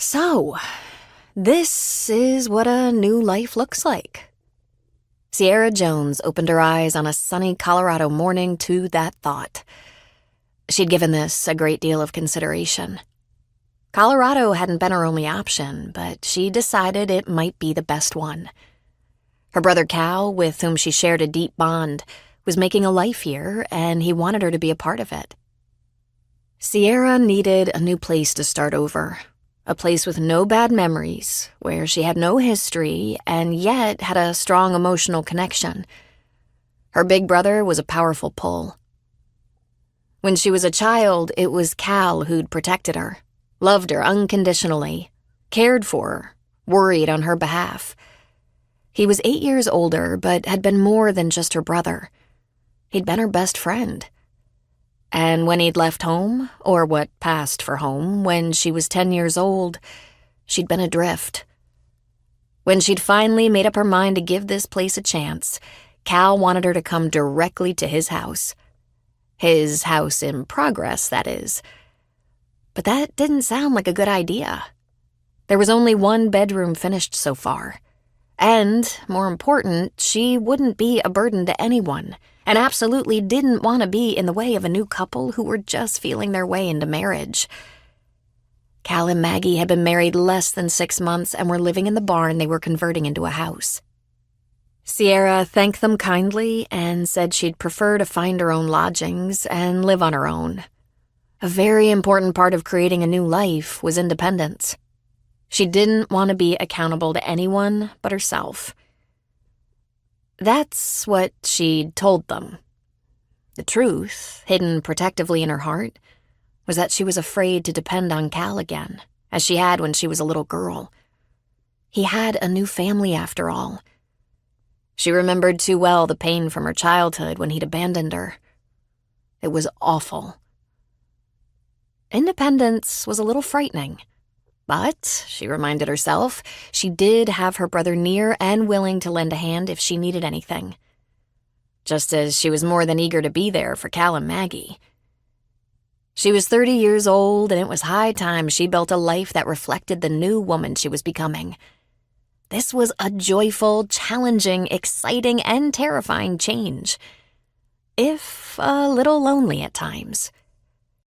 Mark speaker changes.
Speaker 1: So, this is what a new life looks like. Sierra Jones opened her eyes on a sunny Colorado morning to that thought. She'd given this a great deal of consideration. Colorado hadn't been her only option, but she decided it might be the best one. Her brother Cal, with whom she shared a deep bond, was making a life here, and he wanted her to be a part of it. Sierra needed a new place to start over. A place with no bad memories, where she had no history and yet had a strong emotional connection. Her big brother was a powerful pull. When she was a child, it was Cal who'd protected her, loved her unconditionally, cared for her, worried on her behalf. He was 8 years older, but had been more than just her brother. He'd been her best friend. And when he'd left home, or what passed for home, when she was 10 years old, she'd been adrift. When she'd finally made up her mind to give this place a chance, Cal wanted her to come directly to his house. His house in progress, that is. But that didn't sound like a good idea. There was only one bedroom finished so far. And, more important, she wouldn't be a burden to anyone, and absolutely didn't want to be in the way of a new couple who were just feeling their way into marriage. Cal and Maggie had been married less than 6 months and were living in the barn they were converting into a house. Sierra thanked them kindly and said she'd prefer to find her own lodgings and live on her own. A very important part of creating a new life was independence. She didn't want to be accountable to anyone but herself. That's what she'd told them. The truth, hidden protectively in her heart, was that she was afraid to depend on Cal again, as she had when she was a little girl. He had a new family after all. She remembered too well the pain from her childhood when he'd abandoned her. It was awful. Independence was a little frightening. But, she reminded herself, she did have her brother near and willing to lend a hand if she needed anything. Just as she was more than eager to be there for Cal and Maggie. She was 30 years old, and it was high time she built a life that reflected the new woman she was becoming. This was a joyful, challenging, exciting, and terrifying change. If a little lonely at times.